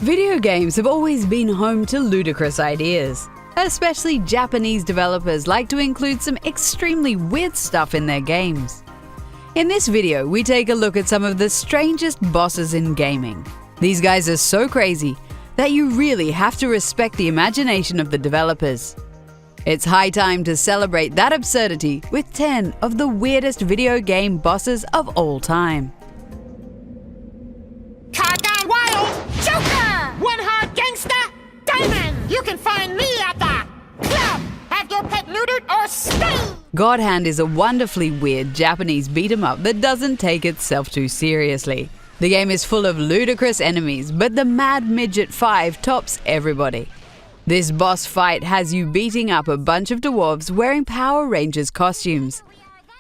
Video games have always been home to ludicrous ideas. Especially Japanese developers like to include some extremely weird stuff in their games. In this video, we take a look at some of the strangest bosses in gaming. These guys are so crazy that you really have to respect the imagination of the developers. It's high time to celebrate that absurdity with 10 of the weirdest video game bosses of all time. Gone wild, Joker! One hard gangster, Diamond! You can find me at the club! Have your pet neutered or stay! God Hand is a wonderfully weird Japanese beat-em-up that doesn't take itself too seriously. The game is full of ludicrous enemies, but the Mad Midget 5 tops everybody. This boss fight has you beating up a bunch of dwarves wearing Power Rangers costumes.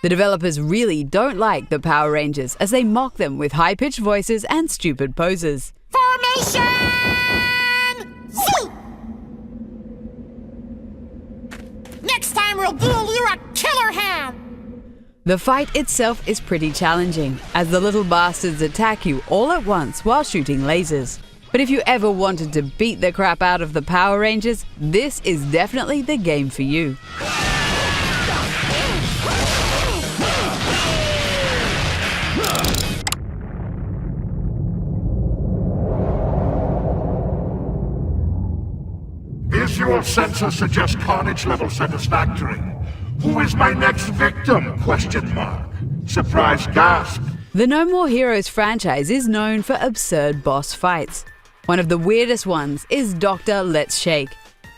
The developers really don't like the Power Rangers as they mock them with high-pitched voices and stupid poses. Formation! Zoo! Next time we'll duel you a killer hand! The fight itself is pretty challenging, as the little bastards attack you all at once while shooting lasers. But if you ever wanted to beat the crap out of the Power Rangers, this is definitely the game for you. Visual sensor suggests carnage level satisfactory. Who is my next victim? Question mark. Surprise gasp. The No More Heroes franchise is known for absurd boss fights. One of the weirdest ones is Dr. Let's Shake.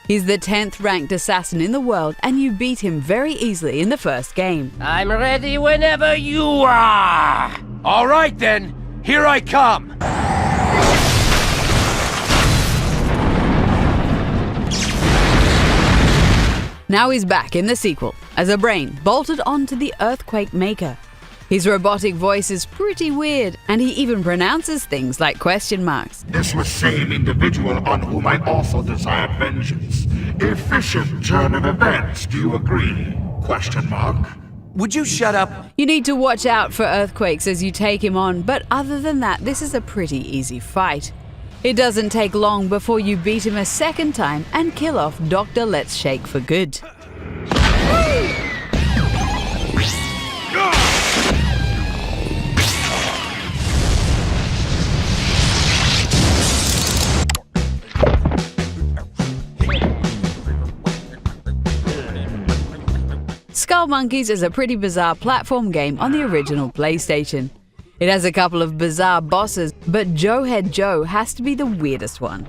He's the 10th ranked assassin in the world and you beat him very easily in the first game. I'm ready whenever you are! All right then, here I come! Now he's back in the sequel, as a brain bolted onto the Earthquake Maker. His robotic voice is pretty weird, and he even pronounces things like question marks. This was same individual on whom I also desired vengeance. Efficient turn of events, do you agree? Question mark. Would you shut up? You need to watch out for earthquakes as you take him on, but other than that, this is a pretty easy fight. It doesn't take long before you beat him a second time and kill off Dr. Let's Shake for good. Skull Monkeys is a pretty bizarre platform game on the original PlayStation. It has a couple of bizarre bosses, but Joehead Joe has to be the weirdest one.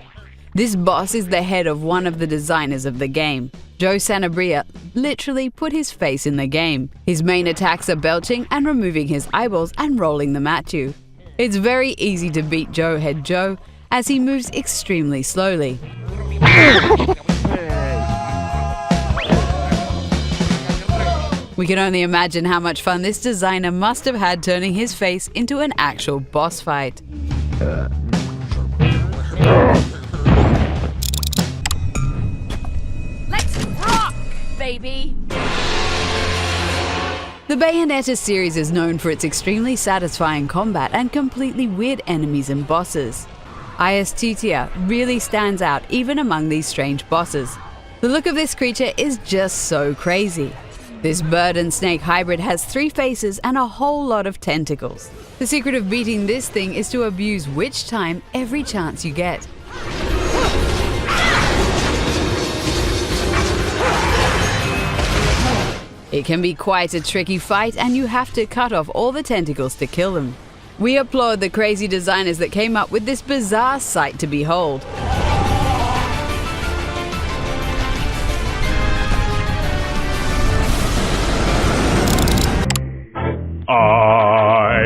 This boss is the head of one of the designers of the game. Joe Sanabria literally put his face in the game. His main attacks are belching and removing his eyeballs and rolling them at you. It's very easy to beat Joehead Joe as he moves extremely slowly. We can only imagine how much fun this designer must have had turning his face into an actual boss fight. Let's rock, baby! The Bayonetta series is known for its extremely satisfying combat and completely weird enemies and bosses. Iestitia really stands out even among these strange bosses. The look of this creature is just so crazy. This bird and snake hybrid has 3 faces and a whole lot of tentacles. The secret of beating this thing is to abuse witch time every chance you get. It can be quite a tricky fight and you have to cut off all the tentacles to kill them. We applaud the crazy designers that came up with this bizarre sight to behold. I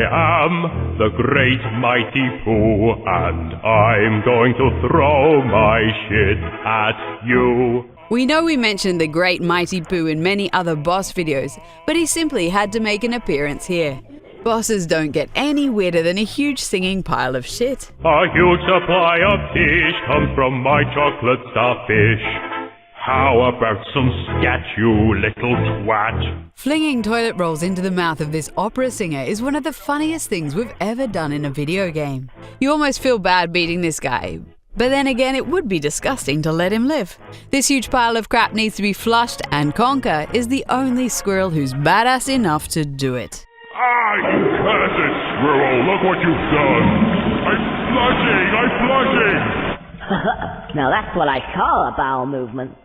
am the great mighty Pooh, and I'm going to throw my shit at you. We know we mentioned the great mighty Pooh in many other boss videos, but he simply had to make an appearance here. Bosses don't get any weirder than a huge singing pile of shit. A huge supply of fish comes from my chocolate starfish. How about some scat, you little twat? Flinging toilet rolls into the mouth of this opera singer is one of the funniest things we've ever done in a video game. You almost feel bad beating this guy, But then again, it would be disgusting to let him live. This huge pile of crap needs to be flushed, and Conker is the only squirrel who's badass enough to do it. Ah, you cursed squirrel! Look what you've done! I'm flushing! Now that's what I call a bowel movement.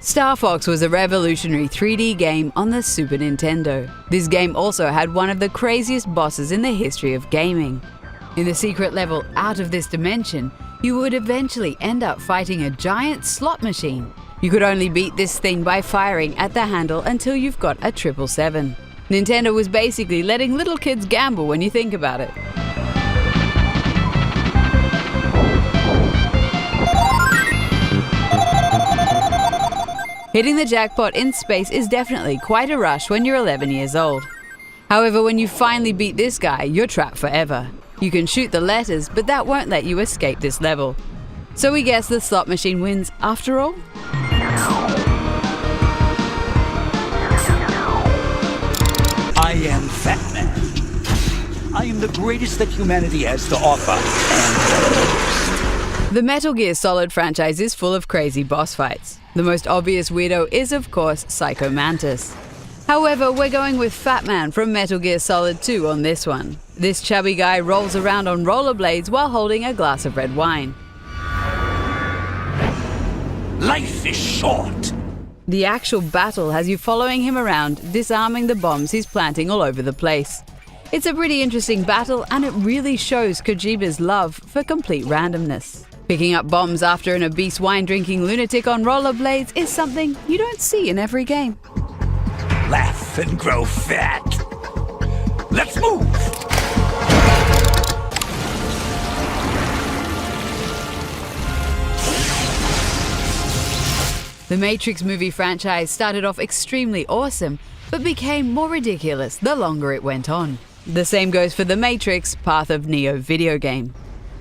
Star Fox was a revolutionary 3D game on the Super Nintendo. This game also had one of the craziest bosses in the history of gaming. In the secret level Out of This Dimension, you would eventually end up fighting a giant slot machine. You could only beat this thing by firing at the handle until you've got a 777. Nintendo was basically letting little kids gamble when you think about it. Hitting the jackpot in space is definitely quite a rush when you're 11 years old. However, when you finally beat this guy, you're trapped forever. You can shoot the letters, but that won't let you escape this level. So we guess the slot machine wins after all? I am Fat Man. I am the greatest that humanity has to offer, and The Metal Gear Solid franchise is full of crazy boss fights. The most obvious weirdo is, of course, Psycho Mantis. However, we're going with Fat Man from Metal Gear Solid 2 on this one. This chubby guy rolls around on rollerblades while holding a glass of red wine. life is short. The actual battle has you following him around, disarming the bombs he's planting all over the place. It's a pretty interesting battle, and it really shows Kojima's love for complete randomness. Picking up bombs after an obese wine-drinking lunatic on rollerblades is something you don't see in every game. Laugh and grow fat. Let's move! The Matrix movie franchise started off extremely awesome, but became more ridiculous the longer it went on. The same goes for The Matrix Path of Neo video game.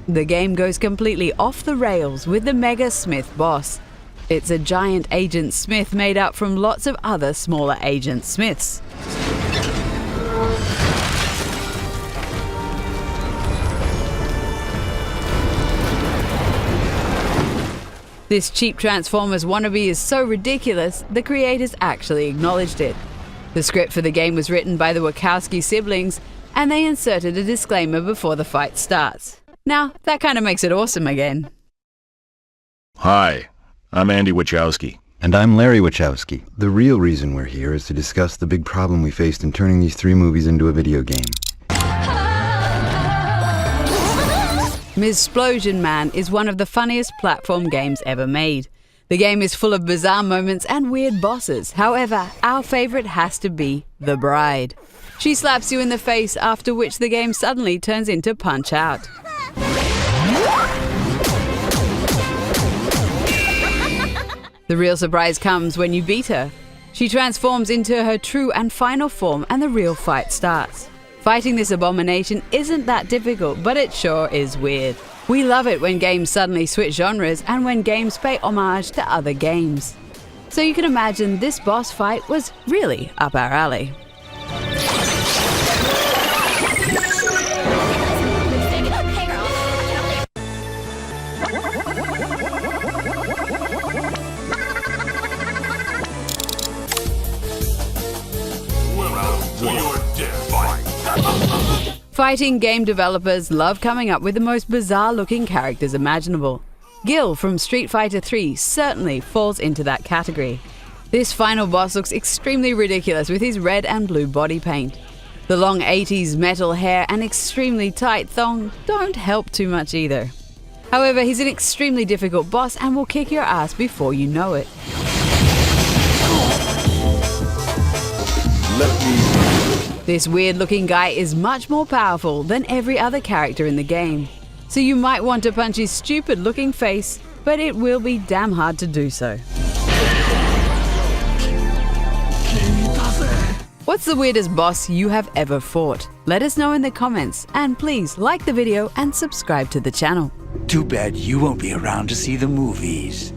The game goes completely off the rails with the Mega Smith boss. It's a giant Agent Smith made up from lots of other smaller Agent Smiths. This cheap Transformers wannabe is so ridiculous, the creators actually acknowledged it. The script for the game was written by the Wachowski siblings, and they inserted a disclaimer before the fight starts. Now, that kind of makes it awesome again. Hi, I'm Andy Wachowski. And I'm Larry Wachowski. The real reason we're here is to discuss the big problem we faced in turning these 3 movies into a video game. Ms.Splosion Man is one of the funniest platform games ever made. The game is full of bizarre moments and weird bosses. However, our favorite has to be the bride. She slaps you in the face, after which the game suddenly turns into Punch-Out. The real surprise comes when you beat her. She transforms into her true and final form, and the real fight starts. Fighting this abomination isn't that difficult, but it sure is weird. We love it when games suddenly switch genres and when games pay homage to other games. So you can imagine this boss fight was really up our alley. Fighting game developers love coming up with the most bizarre-looking characters imaginable. Gil from Street Fighter III certainly falls into that category. This final boss looks extremely ridiculous with his red and blue body paint. The long 80s metal hair and extremely tight thong don't help too much either. However, he's an extremely difficult boss and will kick your ass before you know it. This weird-looking guy is much more powerful than every other character in the game. So you might want to punch his stupid-looking face, but it will be damn hard to do so. What's the weirdest boss you have ever fought? Let us know in the comments, and please like the video and subscribe to the channel. Too bad you won't be around to see the movies.